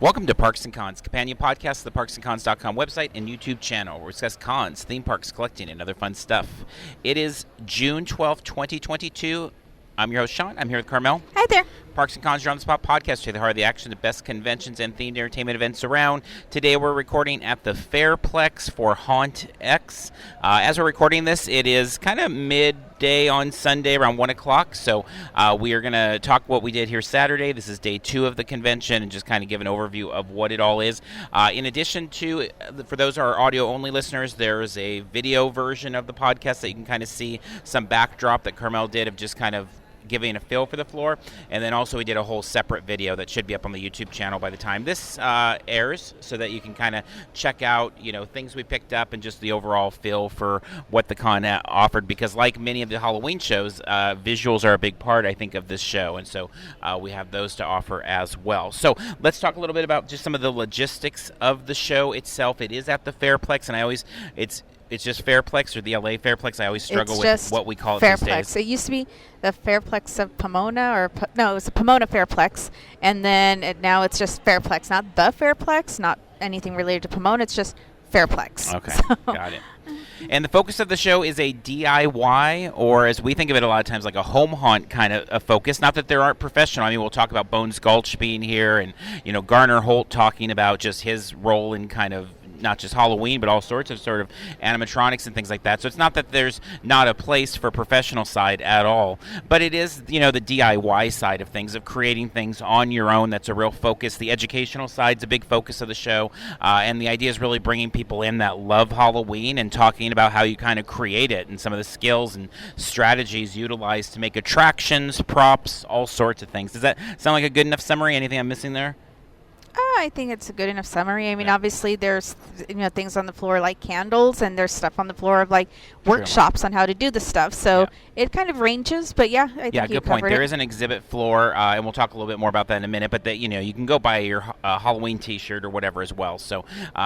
Welcome to Parks and Cons, companion podcast to the parksandcons.com website and YouTube channel, where we discuss cons, theme parks, collecting, and other fun stuff. It is June 12th, 2022. I'm your host, Sean. I'm here with Carmel. Hi there. Parks and Cons, your on-the-spot podcast to the heart of the action, the best conventions and themed entertainment events around. Today we're recording at the Fairplex for Haunt X. As we're recording this, it is kind of midday on Sunday around 1 o'clock, so we are going to talk what we did here Saturday. This is day 2 of the convention, and just kind of give an overview of what it all is. In addition to, for those who are audio-only listeners, there's a video version of the podcast that you can kind of see some backdrop that Carmel did of just kind of giving a feel for the floor, and then also we did a whole separate video that should be up on the YouTube channel by the time this airs, so that you can kind of check out, things we picked up and just the overall feel for what the con offered, because like many of the Halloween shows, visuals are a big part, I think, of this show, and so we have those to offer as well. So let's talk a little bit about just some of the logistics of the show itself. It is at the Fairplex, and it's just Fairplex or the LA Fairplex. I always struggle with what we call it Fairplex. these days. It used to be the Fairplex of Pomona, it was the Pomona Fairplex, and then now it's just Fairplex, not the Fairplex, not anything related to Pomona. It's just Fairplex. Okay, got it. And the focus of the show is a DIY, or as we think of it a lot of times, like a home haunt kind of a focus. Not that there aren't professional. I mean, we'll talk about Bones Gulch being here, and Garner Holt talking about just his role in kind of not just Halloween, but all sorts of sort of animatronics and things like that. So it's not that there's not a place for professional side at all, but it is, the DIY side of things, of creating things on your own. That's a real focus. The educational side's a big focus of the show, and the idea is really bringing people in that love Halloween and talking about how you kind of create it and some of the skills and strategies utilized to make attractions, props, all sorts of things. Does that sound like a good enough summary? Anything I'm missing there? I think it's a good enough summary. I mean, obviously there's things on the floor like candles, and there's stuff on the floor of like workshops on how to do the stuff. So it kind of ranges, but I think good point. There is an exhibit floor, and we'll talk a little bit more about that in a minute. But that you can go buy your Halloween T-shirt or whatever as well. So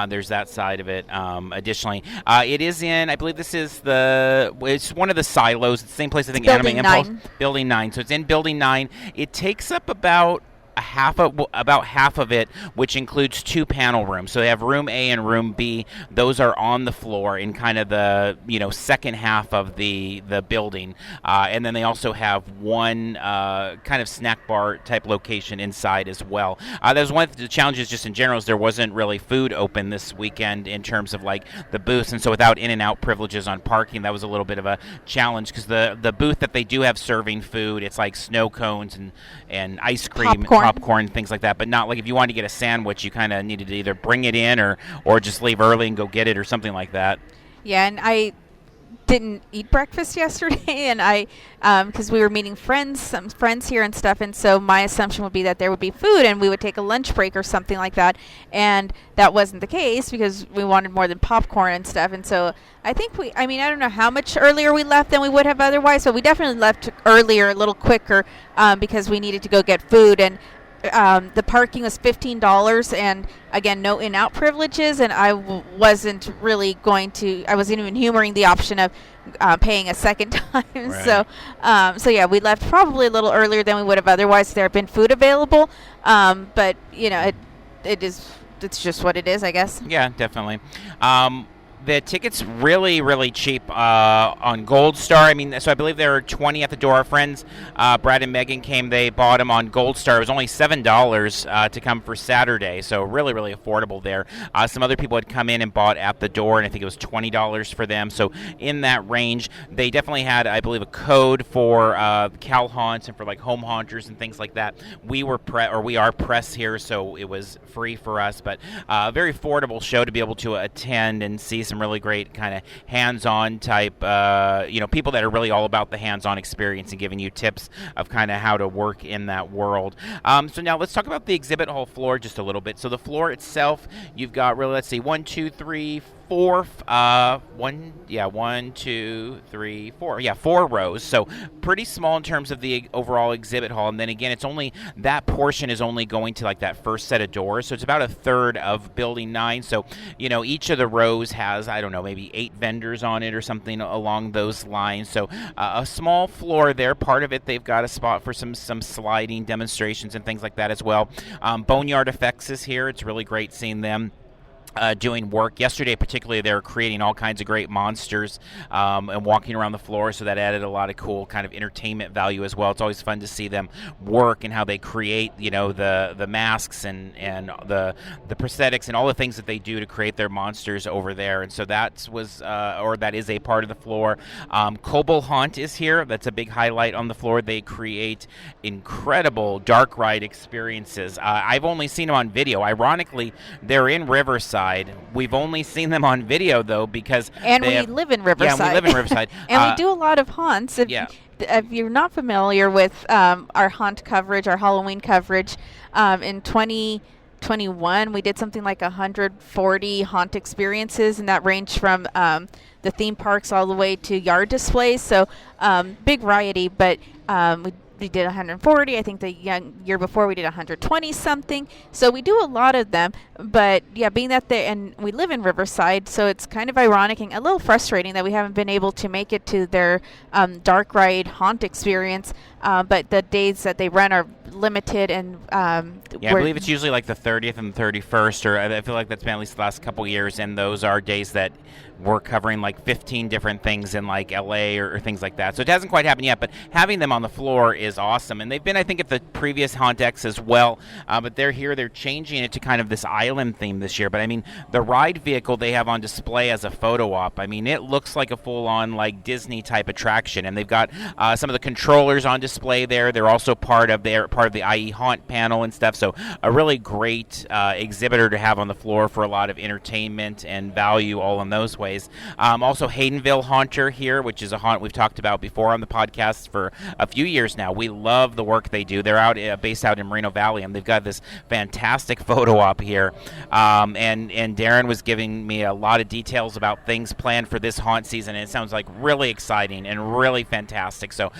there's that side of it. Additionally, it is in. I believe this is it's one of the silos. It's the same place I think Anime Impulse. Building 9. So it's in Building 9. It takes up about half of it, which includes 2 panel rooms. So they have room A and room B. Those are on the floor in kind of the second half of the building, and then they also have one kind of snack bar type location inside as well. That was one of the challenges just in general, is there wasn't really food open this weekend in terms of like the booths, and so without in and out privileges on parking, that was a little bit of a challenge, because the booth that they do have serving food, it's like snow cones and ice cream, popcorn, things like that, but not like if you wanted to get a sandwich, you kind of needed to either bring it in or just leave early and go get it or something like that. Yeah, and I didn't eat breakfast yesterday, and because we were meeting some friends here and stuff, and so my assumption would be that there would be food and we would take a lunch break or something like that, and that wasn't the case, because we wanted more than popcorn and stuff. And so I think I don't know how much earlier we left than we would have otherwise, but we definitely left earlier, a little quicker, because we needed to go get food. And the parking was $15, and again, no in-out privileges, and I wasn't even humoring the option of paying a second time. Right. So we left probably a little earlier than we would have otherwise if there had been food available, but it's just what it is, I guess. Yeah, definitely. The tickets really, really cheap on Gold Star. I mean, so I believe there are 20 at the door. Our friends, Brad and Megan, came. They bought them on Gold Star. It was only $7 to come for Saturday, so really, really affordable there. Some other people had come in and bought at the door, and I think it was $20 for them. So in that range, they definitely had, I believe, a code for Cal Haunts and for like home haunters and things like that. We are press here, so it was free for us, but a very affordable show to be able to attend and see some really great kind of hands-on type, people that are really all about the hands-on experience and giving you tips of kind of how to work in that world. So now let's talk about the exhibit hall floor just a little bit. So the floor itself, you've got really, let's see, 1, 2, 3, four rows. So pretty small in terms of the overall exhibit hall. And then again, it's only that portion is only going to like that first set of doors. So it's about a third of building 9. So, each of the rows has, I don't know, maybe 8 vendors on it or something along those lines. So a small floor there. Part of it, they've got a spot for some sliding demonstrations and things like that as well. Boneyard Effects is here. It's really great seeing them doing work. Yesterday, particularly, they were creating all kinds of great monsters and walking around the floor, so that added a lot of cool kind of entertainment value as well. It's always fun to see them work and how they create, the masks and the prosthetics and all the things that they do to create their monsters over there. And so that is a part of the floor. Kobold Haunt is here. That's a big highlight on the floor. They create incredible dark ride experiences. I've only seen them on video. Ironically, they're in Riverside. We've only seen them on video, though, because we live in Riverside. Yeah, we live in Riverside. And we do a lot of haunts. If you're not familiar with our haunt coverage, our Halloween coverage, in 2021, we did something like 140 haunt experiences, and that ranged from the theme parks all the way to yard displays. So big variety, but we did 140. I think the year before we did 120 something. So we do a lot of them. But yeah, being that and we live in Riverside, so it's kind of ironic and a little frustrating that we haven't been able to make it to their dark ride haunt experience. But the days that they run are limited, and I believe it's usually like the 30th and the 31st, or I feel like that's been at least the last couple of years, and those are days that we're covering like 15 different things in like LA or things like that. So it hasn't quite happened yet, but having them on the floor is awesome. And they've been, I think, at the previous HauntX as well, but they're here. They're changing it to kind of this island theme this year. But I mean, the ride vehicle they have on display as a photo op, I mean, it looks like a full-on like Disney type attraction. And they've got some of the controllers on display there. They're also part of the IE Haunt panel and stuff. So a really great exhibitor to have on the floor for a lot of entertainment and value all in those ways. Also Haydenville Haunter here, which is a haunt we've talked about before on the podcast for a few years now. We love the work they do. They're based out in Moreno Valley, and they've got this fantastic photo op here. And Darren was giving me a lot of details about things planned for this haunt season, and it sounds like really exciting and really fantastic. So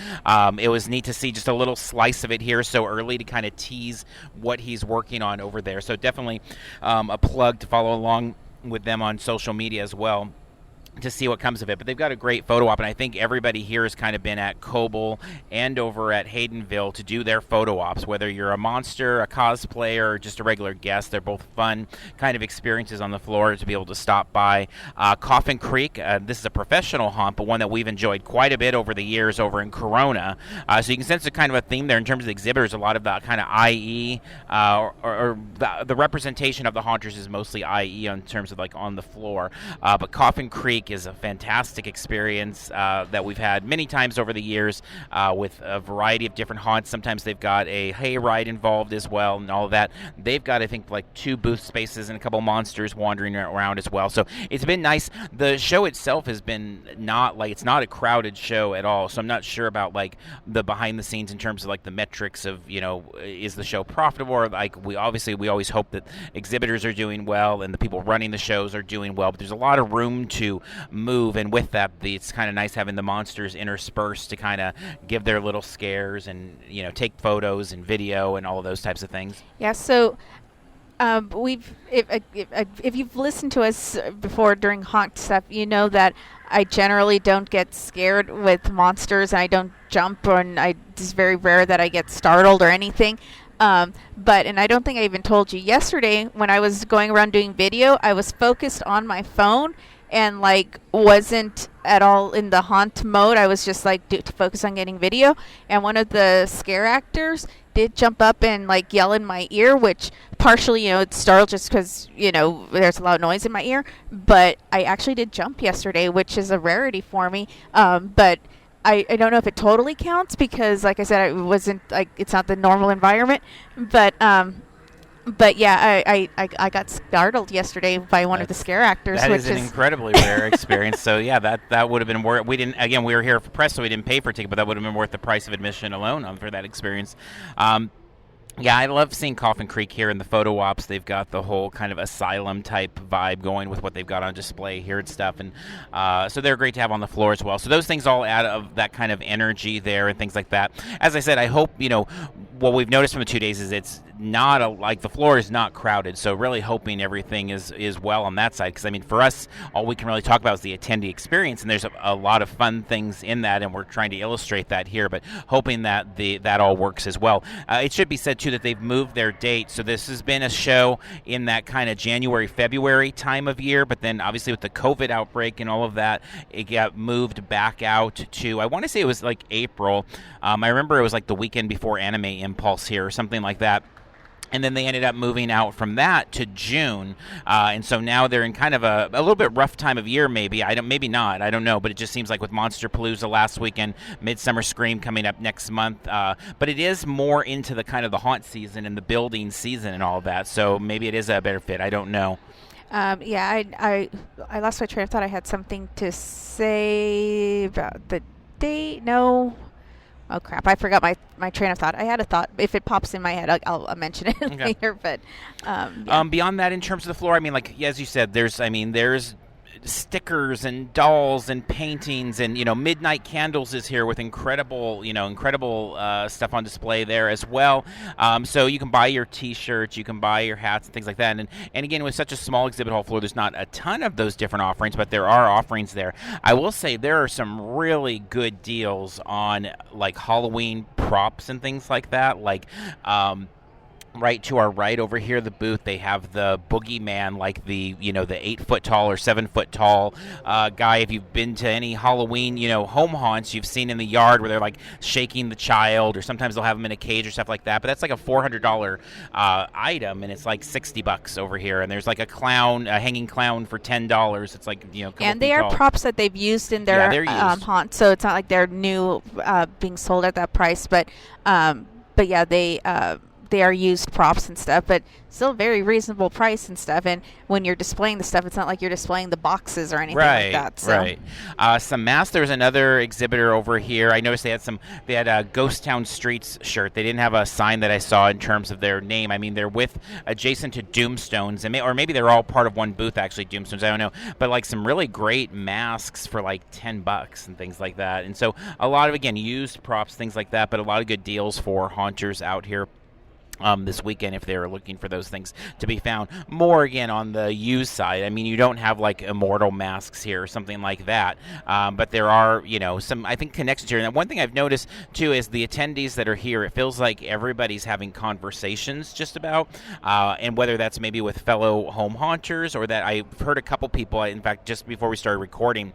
it was neat to see just a little slice of it here so early to kind of tease what he's working on over there. So definitely a plug to follow along with them on social media as well to see what comes of it. But they've got a great photo op, and I think everybody here has kind of been at Kobold and over at Haydenville to do their photo ops, whether you're a monster, a cosplayer, or just a regular guest. They're both fun kind of experiences on the floor to be able to stop by. Coffin Creek, this is a professional haunt, but one that we've enjoyed quite a bit over the years over in Corona. So you can sense a kind of a theme there in terms of the exhibitors. A lot of the kind of IE, or the representation of the haunters is mostly IE in terms of like on the floor. But Coffin Creek is a fantastic experience that we've had many times over the years with a variety of different haunts. Sometimes they've got a hayride involved as well and all of that. They've got, I think, like 2 booth spaces and a couple monsters wandering around as well. So it's been nice. The show itself has been it's not a crowded show at all. So I'm not sure about like the behind the scenes in terms of like the metrics of, is the show profitable, or like we always hope that exhibitors are doing well and the people running the shows are doing well, but there's a lot of room to move, and with that, it's kind of nice having the monsters interspersed to kind of give their little scares and take photos and video and all of those types of things. Yeah. So if you've listened to us before during haunt stuff, you know that I generally don't get scared with monsters, and I don't jump, and it's very rare that I get startled or anything. And I don't think I even told you yesterday when I was going around doing video, I was focused on my phone and like wasn't at all in the haunt mode. I was just like to focus on getting video, and one of the scare actors did jump up and like yell in my ear, which partially it's startled just because there's a loud noise in my ear, but I actually did jump yesterday, which is a rarity for me. But I don't know if it totally counts because, like I said, it wasn't like it's not the normal environment. But yeah, I got startled yesterday by one of the scare actors. That is an incredibly rare experience. So yeah, that would have been worth. We were here for press, so we didn't pay for a ticket, but that would have been worth the price of admission alone for that experience. Yeah, I love seeing Coffin Creek here in the photo ops. They've got the whole kind of asylum type vibe going with what they've got on display here and stuff, and so they're great to have on the floor as well. So those things all add of that kind of energy there and things like that. As I said, I hope what we've noticed from the 2 days is it's not like the floor is not crowded. So really hoping everything is well on that side, because I mean for us all we can really talk about is the attendee experience, and there's a lot of fun things in that, and we're trying to illustrate that here, but hoping that that all works as well. It should be said too that they've moved their date, so this has been a show in that kind of January, February time of year, but then obviously with the COVID outbreak and all of that, it got moved back out to, I want to say it was like April. I remember it was like the weekend before Anime Impulse here or something like that. And then they ended up moving out from that to June, and so now they're in kind of a little bit rough time of year. Maybe not. I don't know. But it just seems like with Monster Palooza last weekend, Midsummer Scream coming up next month. But it is more into the kind of the haunt season and the building season and all of that. So maybe it is a better fit. I don't know. I lost my train of thought. I had something to say about the date. No. Oh, crap. I forgot my train of thought. I had a thought. If it pops in my head, I'll mention it later. But beyond that, in terms of the floor, I mean, like, as you said, there's stickers and dolls and paintings, and Midnight Candles is here with incredible stuff on display there as well. So you can buy your T-shirts, you can buy your hats and things like that. And again, with such a small exhibit hall floor, there's not a ton of those different offerings, but there are offerings there. I will say there are some really good deals on like Halloween props and things like that. Like right to our right over here, the booth, they have the boogeyman, like the 8-foot tall or 7-foot tall guy. If you've been to any Halloween, home haunts, you've seen in the yard where they're like shaking the child, or sometimes they'll have them in a cage or stuff like that. But that's like a $400 item, and it's like $60 over here. And there's like a hanging clown for $10. It's like and they are props that they've used in their haunts, so it's not like they're new being sold at that price. But yeah, they are used props and stuff, but still very reasonable price and stuff. And when you're displaying the stuff, it's not like you're displaying the boxes or anything like that. So. Right. Some masks. There's another exhibitor over here. I noticed they had a Ghost Town Streets shirt. They didn't have a sign that I saw in terms of their name. I mean, they're adjacent to Doomstones, or maybe they're all part of one booth, actually, Doomstones. I don't know. But like some really great masks for like $10 and things like that. And so a lot of, again, used props, things like that, but a lot of good deals for haunters out here this weekend if they're looking for those things to be found. More again on the used side. I mean, you don't have like immortal masks here or something like that, but there are some, I think, connections here. And one thing I've noticed too is the attendees that are here, it feels like everybody's having conversations just about, and whether that's maybe with fellow home haunters, or that I've heard a couple people, in fact just before we started recording,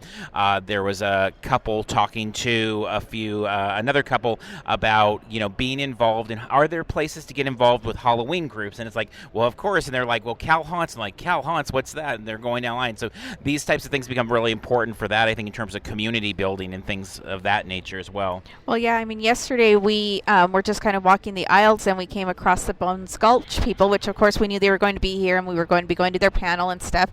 there was a couple talking to another couple about being involved in, are there places to get involved with Halloween groups? And it's like, well, of course. And they're like, well, Cal Haunts. I'm like, Cal Haunts, what's that? And they're going down the line. So these types of things become really important for that, I think, in terms of community building and things of that nature as well. Well, yeah, I mean, yesterday we were just kind of walking the aisles, and we came across the Bones Gulch people, which of course we knew they were going to be here, and we were going to be going to their panel and stuff.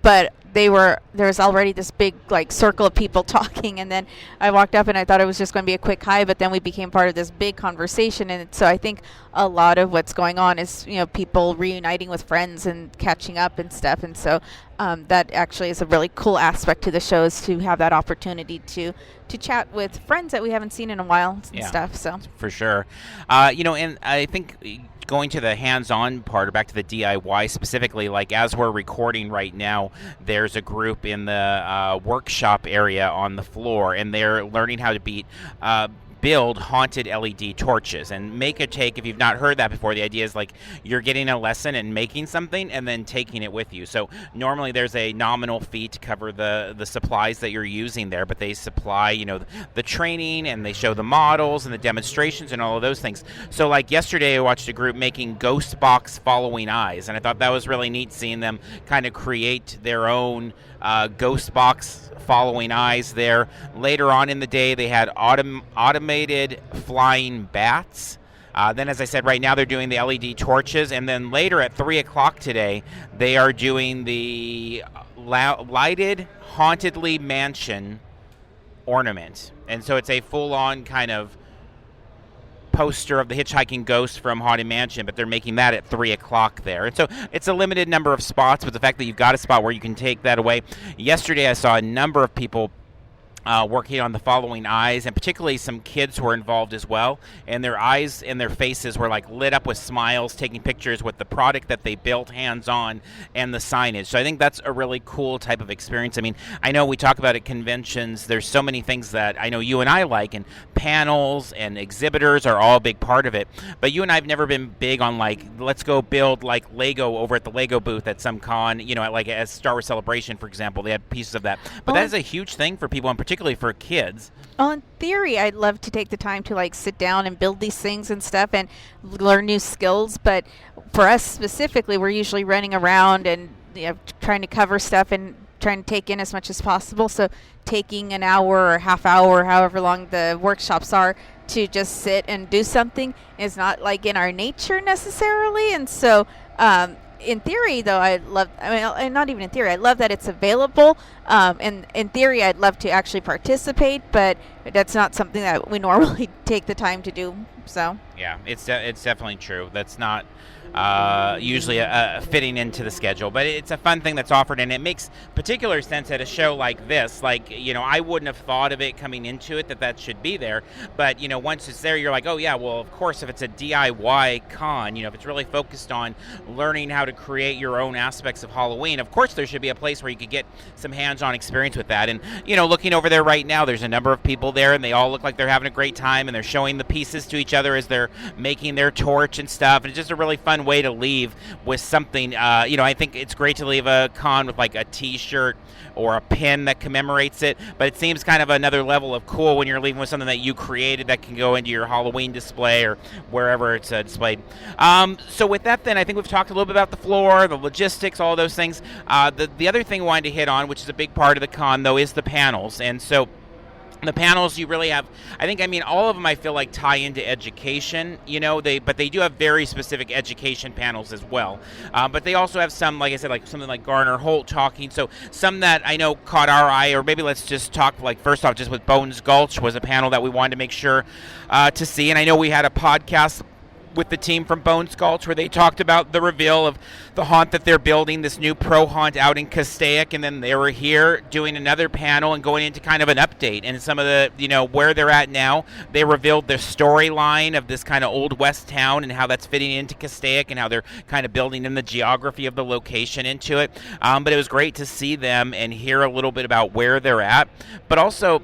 But there was already this big like circle of people talking, and then I walked up and I thought it was just going to be a quick hi, but then we became part of this big conversation. And so I think a lot of what's going on is people reuniting with friends and catching up and stuff. And so that actually is a really cool aspect to the show, is to have that opportunity to chat with friends that we haven't seen in a while and stuff. So for sure, and I think going to the hands-on part, or back to the DIY specifically, like as we're recording right now, there's a group in the workshop area on the floor, and they're learning how to build haunted LED torches and make a take. If you've not heard that before, the idea is like you're getting a lesson and making something and then taking it with you. So normally there's a nominal fee to cover the supplies that you're using there, but they supply the training, and they show the models and the demonstrations and all of those things. So like yesterday I watched a group making ghost box following eyes, and I thought that was really neat, seeing them kind of create their own ghost box following eyes there. Later on in the day, they had automated flying bats. Then, as I said, right now they're doing the LED torches. And then later at 3 o'clock today, they are doing the lighted Hauntedly Mansion ornament. And so it's a full-on kind of poster of the hitchhiking ghost from Haunted Mansion, but they're making that at 3 o'clock there. And so it's a limited number of spots, but the fact that you've got a spot where you can take that away. Yesterday I saw a number of people working on the following eyes, and particularly some kids were involved as well, and their eyes and their faces were like lit up with smiles, taking pictures with the product that they built hands-on and the signage. So I think that's a really cool type of experience. I mean, I know we talk about at conventions, there's so many things that I know you and I like, and panels and exhibitors are all a big part of it, but you and I have never been big on like, let's go build like Lego over at the Lego booth at some con, you know, at like a Star Wars Celebration, for example. They had pieces of that, but that is a huge thing for people, and particularly for kids. Well, in theory, I'd love to take the time to like sit down and build these things and stuff and learn new skills. But for us specifically, we're usually running around and trying to cover stuff and trying to take in as much as possible. So taking an hour or half hour, however long the workshops are, to just sit and do something is not like in our nature necessarily. And so in theory, though, and not even in theory, I love that it's available. And in theory, I'd love to actually participate, but that's not something that we normally take the time to do. So yeah, it's definitely true. That's not usually fitting into the schedule, but it's a fun thing that's offered, and it makes particular sense at a show like this. Like, you know, I wouldn't have thought of it coming into it that should be there, but you know, once it's there, you're like, oh yeah, well, of course, if it's a DIY con, you know, if it's really focused on learning how to create your own aspects of Halloween, of course there should be a place where you could get some hands-on experience with that. And you know, looking over there right now, there's a number of people there, and they all look like they're having a great time, and they're showing the pieces to each other as they're making their torch and stuff, and it's just a really fun way to leave with something. You know, I think it's great to leave a con with like a t-shirt or a pin that commemorates it, but it seems kind of another level of cool when you're leaving with something that you created that can go into your Halloween display or wherever it's displayed. So with that, then, I think we've talked a little bit about the floor, the logistics, all those things. The other thing I wanted to hit on, which is a big part of the con, though, is the panels. And so the panels, you really have, I mean, all of them I feel like tie into education, you know, but they do have very specific education panels as well. But they also have some, like I said, like something like Garner Holt talking. So some that I know caught our eye, or maybe let's just talk, like, first off, just with Bones Gulch was a panel that we wanted to make sure to see. And I know we had a podcast with the team from Bones Gulch where they talked about the reveal of the haunt that they're building, this new pro haunt out in Castaic, and then they were here doing another panel and going into kind of an update and some of the, you know, where they're at now. They revealed the storyline of this kind of old west town and how that's fitting into Castaic and how they're kind of building in the geography of the location into it. But it was great to see them and hear a little bit about where they're at, but also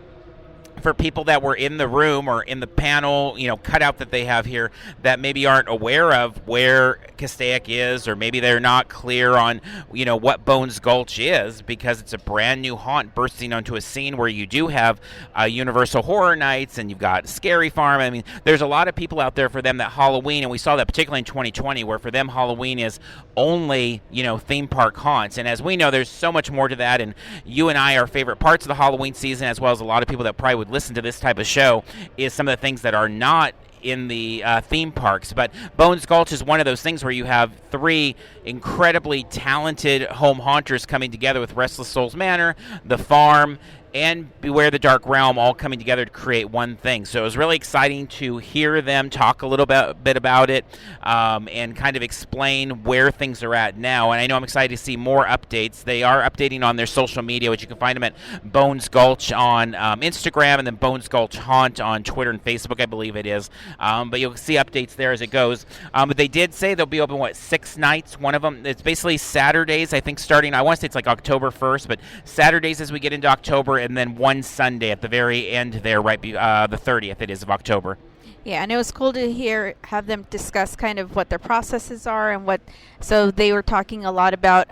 for people that were in the room or in the panel, you know, cutout that they have here that maybe aren't aware of where Castaic is, or maybe they're not clear on, you know, what Bones Gulch is, because it's a brand new haunt bursting onto a scene where you do have Universal Horror Nights and you've got Scary Farm. I mean, there's a lot of people out there for them that Halloween, and we saw that particularly in 2020, where for them Halloween is only, you know, theme park haunts. And as we know, there's so much more to that, and you and I, our favorite parts of the Halloween season, as well as a lot of people that probably would listen to this type of show, is some of the things that are not in the theme parks. But Bones Gulch is one of those things where you have three incredibly talented home haunters coming together with Restless Souls Manor, the farm, and Beware the Dark Realm all coming together to create one thing. So it was really exciting to hear them talk a little bit about it and kind of explain where things are at now. And I know I'm excited to see more updates. They are updating on their social media, which you can find them at Bones Gulch on Instagram, and then Bones Gulch Haunt on Twitter and Facebook, I believe it is. But you'll see updates there as it goes. But they did say they'll be open, 6 nights? One of them, it's basically Saturdays, I think, starting, I want to say it's like October 1st, but Saturdays as we get into October, and then one Sunday at the very end there, right, the 30th it is of October. Yeah, and it was cool to have them discuss kind of what their processes are and what. So they were talking a lot about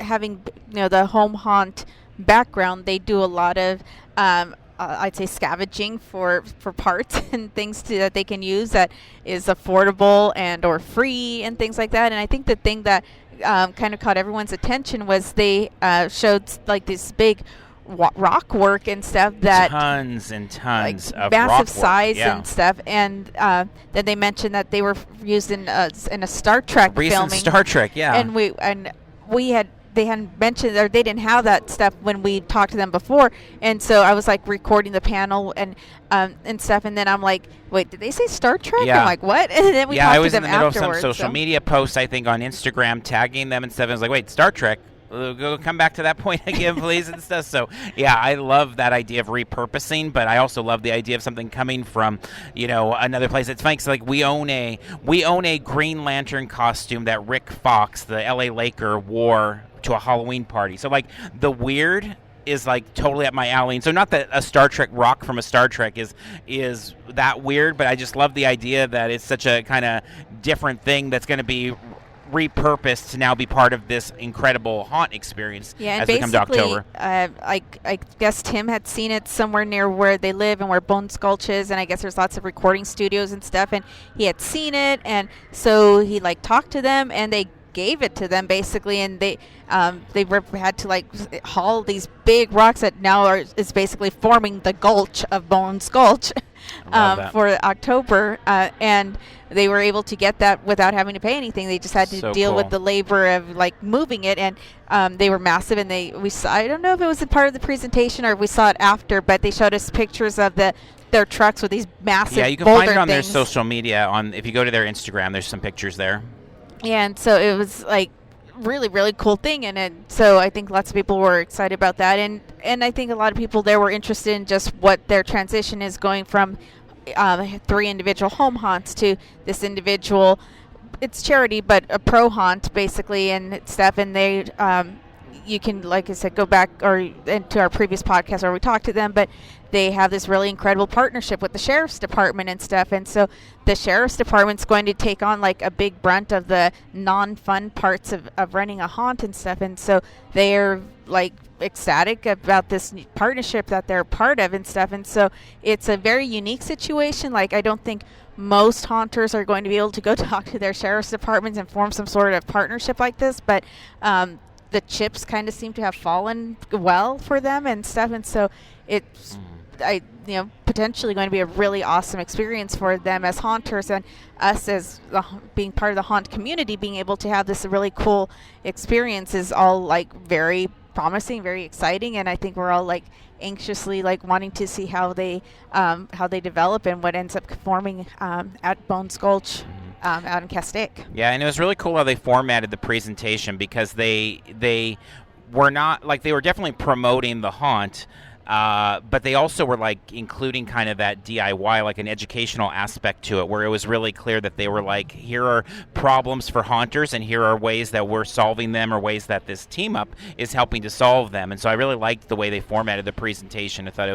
having, you know, the home haunt background. They do a lot of I'd say scavenging for parts and things that they can use that is affordable and or free and things like that. And I think the thing that kind of caught everyone's attention was they showed like this big rock work and stuff, that tons and tons like of massive rock size work. Yeah. and stuff, and then they mentioned that they were used in a Star Trek recent filming. Star Trek, yeah. And we had they hadn't mentioned, or they didn't have that stuff when we talked to them before. And so I was like recording the panel and stuff, and then I'm like, wait, did they say Star Trek? Yeah. I'm like, what? And then we talked I to was them in the middle afterwards. of some social media posts, I think, on Instagram, tagging them and stuff. And I was like, wait, Star Trek? Go come back to that point again, please, and stuff. So, yeah, I love that idea of repurposing, but I also love the idea of something coming from, another place. It's funny, 'cause, like, we own a Green Lantern costume that Rick Fox, the LA Laker, wore to a Halloween party. So, like, the weird is like totally up my alley. And so not that a Star Trek rock from a Star Trek is that weird, but I just love the idea that it's such a kind of different thing that's going to be repurposed to now be part of this incredible haunt experience as we come to October. I guess Tim had seen it somewhere near where they live and where Bones Gulch is, and I guess there's lots of recording studios and stuff, and he had seen it, and so he like talked to them, and they gave it to them basically, and they had to like haul these big rocks that now is basically forming the Gulch of Bones Gulch for October, and they were able to get that without having to pay anything. They just had to deal with the labor of like moving it, and they were massive. And we saw, I don't know if it was a part of the presentation or we saw it after, but they showed us pictures of their trucks with these massive. Yeah, you can find it on their social media. If you go to their Instagram, there's some pictures there. And so it was like really, really cool thing, so I think lots of people were excited about that, and I think a lot of people there were interested in just what their transition is going from 3 individual home haunts to this individual, it's charity but a pro haunt basically and stuff. And they you can, like I said, go back into our previous podcast where we talked to them, but they have this really incredible partnership with the sheriff's department and stuff. And so the sheriff's department's going to take on like a big brunt of the non-fun parts of running a haunt and stuff. And so they're like ecstatic about this partnership that they're part of and stuff. And so it's a very unique situation. Like, I don't think most haunters are going to be able to go talk to their sheriff's departments and form some sort of partnership like this, but the chips kind of seem to have fallen well for them and stuff. And so it's potentially going to be a really awesome experience for them as haunters, and us as being part of the haunt community, being able to have this really cool experience is all like very promising, very exciting. And I think we're all like anxiously like wanting to see how they develop and what ends up forming at Bones Gulch out in Castaic. Yeah, and it was really cool how they formatted the presentation, because they were not like, they were definitely promoting the haunt, but they also were like including kind of that DIY, like an educational aspect to it, where it was really clear that they were like, here are problems for haunters and here are ways that we're solving them, or ways that this team up is helping to solve them. And so I really liked the way they formatted the presentation. I thought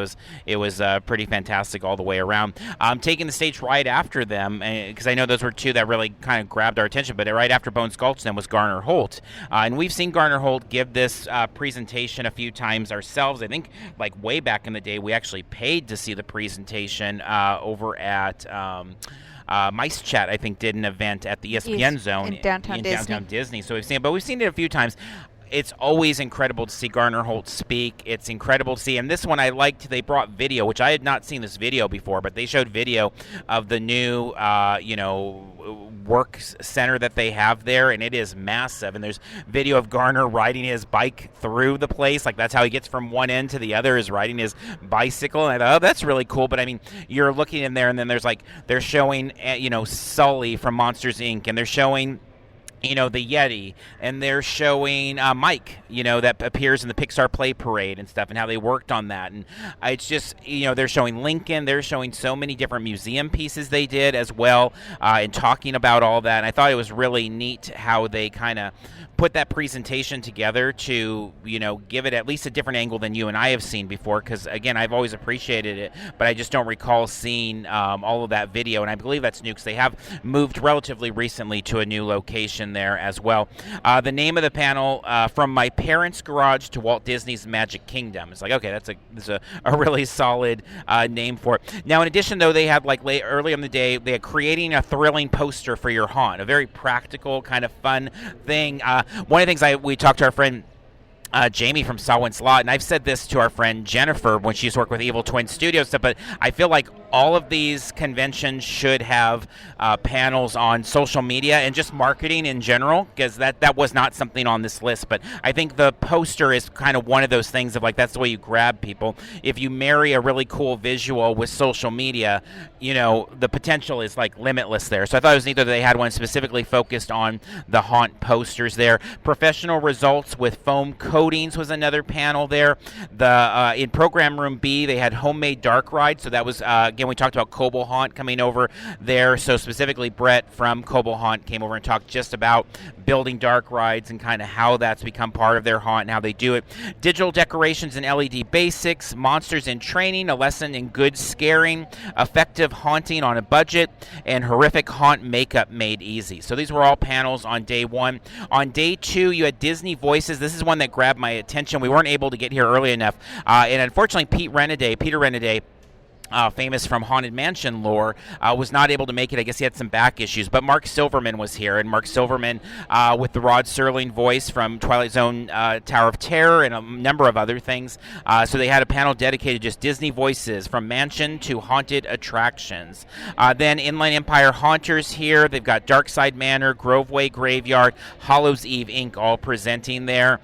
it was pretty fantastic all the way around. Taking the stage right after them, because I know those were two that really kind of grabbed our attention, but right after Bones Gulch then was Garner Holt. And we've seen Garner Holt give this presentation a few times ourselves. I think like way back in the day, we actually paid to see the presentation over at Mice Chat. I think did an event at the ESPN Zone in downtown Disney. So we've seen it a few times. It's always incredible to see Garner Holt speak. It's incredible to see. And this one I liked, they brought video, which I had not seen this video before, but they showed video of the new, work center that they have there, and it is massive. And there's video of Garner riding his bike through the place. Like, that's how he gets from one end to the other, is riding his bicycle. And I thought, oh, that's really cool. But I mean, you're looking in there, and then they're showing, Sully from Monsters Inc., and they're showing the Yeti, and they're showing Mike, that appears in the Pixar Play Parade and stuff, and how they worked on that. And it's just, they're showing Lincoln, they're showing so many different museum pieces they did as well, and talking about all that. And I thought it was really neat how they kind of put that presentation together to, give it at least a different angle than you and I have seen before, because, again, I've always appreciated it, but I just don't recall seeing all of that video. And I believe that's new, because they have moved relatively recently to a new location there as well. The name of the panel, From My Parents' Garage to Walt Disney's Magic Kingdom. It's like, okay, that's a really solid name for it. Now, in addition, though, they had early in the day, they had creating a thrilling poster for your haunt, a very practical kind of fun thing. One of the things we talked to our friend Jamie from Saw One Slot, and I've said this to our friend Jennifer when she's worked with Evil Twin Studios stuff, but I feel like all of these conventions should have panels on social media and just marketing in general, because that was not something on this list. But I think the poster is kind of one of those things of like, that's the way you grab people. If you marry a really cool visual with social media, the potential is like limitless there. So I thought it was neat that they had one specifically focused on the haunt posters there. Professional results with foam coatings was another panel there. In program room B, they had homemade dark rides. So that was, again, we talked about Coble Haunt coming over there. So specifically, Brett from Coble Haunt came over and talked just about building dark rides and kind of how that's become part of their haunt and how they do it. Digital decorations and LED basics, monsters in training, a lesson in good scaring, effective haunting on a budget, and horrific haunt makeup made easy. So these were all panels on day one. On day two, you had Disney Voices. This is one that grabbed my attention. We weren't able to get here early enough. And unfortunately, Peter Renaday, famous from Haunted Mansion lore, was not able to make it. I guess he had some back issues. But Mark Silverman was here, and Mark Silverman, with the Rod Serling voice from Twilight Zone, Tower of Terror, and a number of other things. So they had a panel dedicated to just Disney voices, from mansion to haunted attractions. Then Inland Empire Haunters here. They've got Darkside Manor, Groveway Graveyard, Hallows Eve Inc. all presenting there.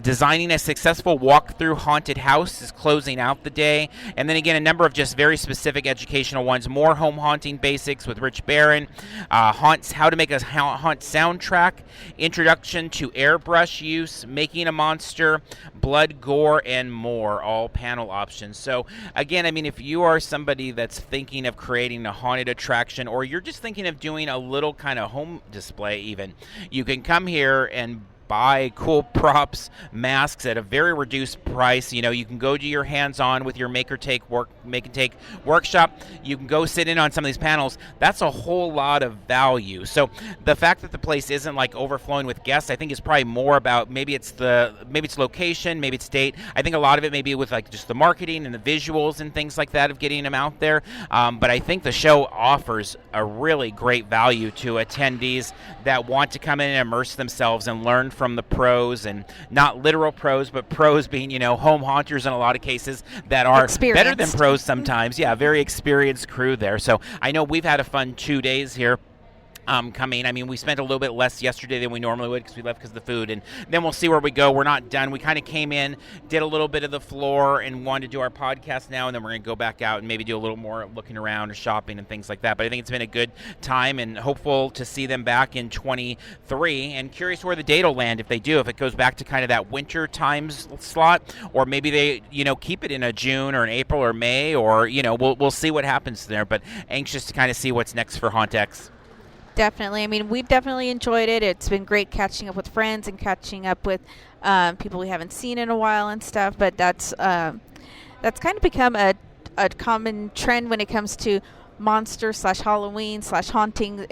Designing a successful walk-through haunted house is closing out the day. And then again, a number of just very specific educational ones. More home haunting basics with Rich Barron, haunts, how to make a haunt soundtrack, introduction to airbrush use, making a monster, blood, gore, and more, all panel options. So again, I mean, if you are somebody that's thinking of creating a haunted attraction, or you're just thinking of doing a little kind of home display even, you can come here and buy cool props, masks at a very reduced price. You can go do your hands-on with your make and take workshop. You can go sit in on some of these panels. That's a whole lot of value. So the fact that the place isn't like overflowing with guests, I think is probably more about maybe it's location, maybe it's date. I think a lot of it may be with like just the marketing and the visuals and things like that of getting them out there. But I think the show offers a really great value to attendees that want to come in and immerse themselves and learn from the pros, and not literal pros, but pros being, home haunters in a lot of cases that are better than pros sometimes. Yeah, very experienced crew there. So I know we've had a fun 2 days here. Coming. I mean, we spent a little bit less yesterday than we normally would because we left because of the food, and then we'll see where we go. We're not done. We kind of came in, did a little bit of the floor, and wanted to do our podcast now, and then we're going to go back out and maybe do a little more looking around or shopping and things like that. But I think it's been a good time, and hopeful to see them back in 23, and curious where the date will land if they do, if it goes back to kind of that winter time slot, or maybe they, keep it in a June or an April or May, or, we'll see what happens there, but anxious to kind of see what's next for HauntX. Definitely. I mean, we've definitely enjoyed it. It's been great catching up with friends and catching up with people we haven't seen in a while and stuff. But that's kind of become a common trend when it comes to monster/Halloween/haunting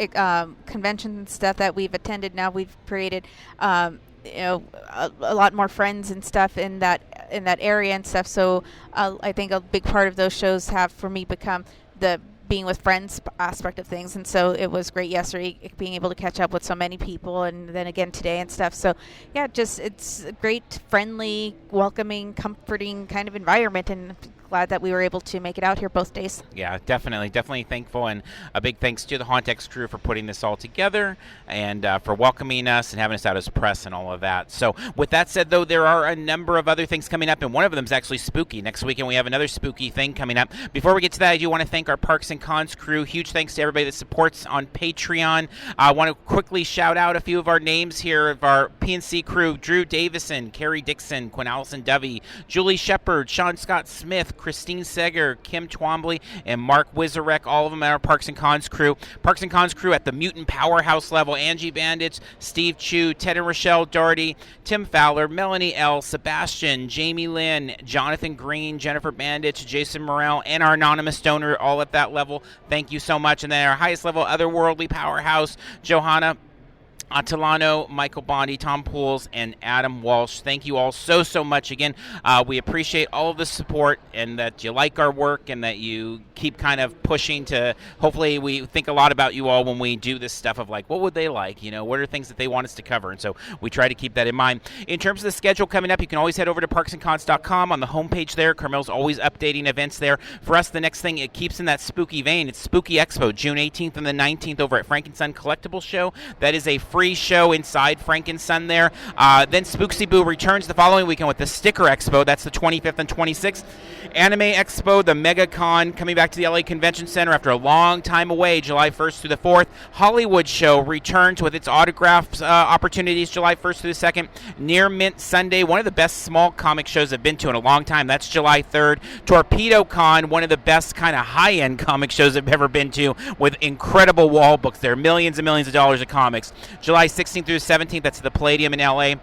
conventions and stuff that we've attended. Now we've created, a lot more friends and stuff in that area and stuff. So I think a big part of those shows have, for me, become the being with friends aspect of things. And so it was great yesterday being able to catch up with so many people, and then again today and stuff. So yeah, it's a great, friendly, welcoming, comforting kind of environment, and glad that we were able to make it out here both days. Yeah, definitely thankful, and a big thanks to the HauntX crew for putting this all together, and for welcoming us and having us out as press and all of that. So with that said, though, there are a number of other things coming up, and one of them is actually spooky. Next weekend we have another spooky thing coming up. Before we get to that, I do want to thank our Parks and Cons crew. Huge thanks to everybody that supports on Patreon. I want to quickly shout out a few of our names here of our PNC crew: Drew Davison, Carrie Dixon, Quinn Allison Dovey, Julie Shepard, Sean Scott Smith, Christine Seger, Kim Twombly, and Mark Wizarek, all of them at our Parks and Cons crew. Parks and Cons crew at the Mutant Powerhouse level: Angie Bandage, Steve Chu, Ted and Rochelle Doherty, Tim Fowler, Melanie L., Sebastian, Jamie Lynn, Jonathan Green, Jennifer Bandage, Jason Morrell, and our anonymous donor, all at that level. Thank you so much. And then our highest level, Otherworldly Powerhouse, Johanna Atalano, Michael Bondi, Tom Pools, and Adam Walsh. Thank you all so much again. We appreciate all of the support and that you like our work and that you keep kind of pushing to, hopefully we think a lot about you all when we do this stuff of like, what would they like? What are things that they want us to cover? And so we try to keep that in mind. In terms of the schedule coming up, you can always head over to parksandcons.com. On the homepage there, Carmel's always updating events there. For us, the next thing, it keeps in that spooky vein. It's Spooky Expo, June 18th and the 19th over at Frankenson Collectibles Show. That is a free show inside Frankenson there. Then Spooksy Boo returns the following weekend with the Sticker Expo. That's the 25th and 26th. Anime Expo, the Mega Con, coming back to the LA Convention Center after a long time away, July 1st through the 4th. Hollywood Show returns with its autographs opportunities July 1st through the 2nd. Near Mint Sunday, one of the best small comic shows I've been to in a long time. That's July 3rd. Torpedo Con, one of the best kind of high-end comic shows I've ever been to, with incredible wall books there, millions and millions of dollars of comics. July 16th through 17th, that's the Palladium in LA.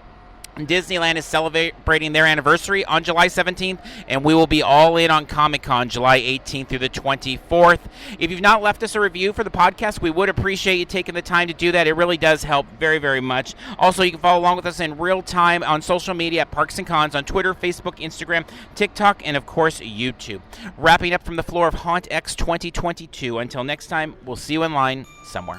Disneyland is celebrating their anniversary on July 17th, and we will be all in on Comic-Con July 18th through the 24th. If you've not left us a review for the podcast, we would appreciate you taking the time to do that. It really does help very much. Also, you can follow along with us in real time on social media at Parks and Cons on Twitter, Facebook, Instagram, TikTok, and of course, YouTube. Wrapping up from the floor of Haunt X 2022. Until next time, we'll see you in line somewhere.